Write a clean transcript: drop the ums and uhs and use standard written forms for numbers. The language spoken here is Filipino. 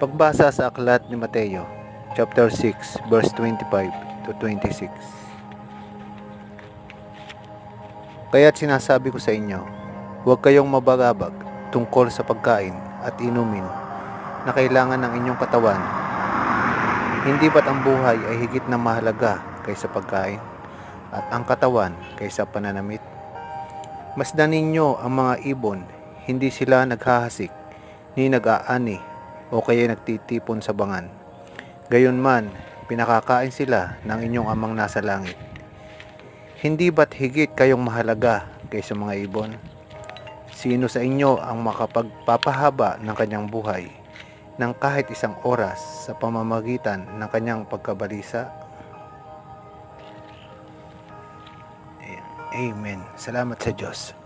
Pagbasa sa aklat ni Mateo, chapter 6, verse 25 to 26. Kaya't sinasabi ko sa inyo, huwag kayong mabagabag tungkol sa pagkain at inumin na kailangan ng inyong katawan. Hindi ba't ang buhay ay higit na mahalaga kaysa pagkain at ang katawan kaysa pananamit? Masdan ninyo ang mga ibon, hindi sila naghahasik ni nag-aani o kaya nagtitipon sa bangan. Gayunman, pinakakain sila ng inyong amang nasa langit. Hindi ba't higit kayong mahalaga kaysa mga ibon? Sino sa inyo ang makapagpapahaba ng kanyang buhay ng kahit isang oras sa pamamagitan ng kanyang pagkabalisa? Amen. Salamat sa Diyos.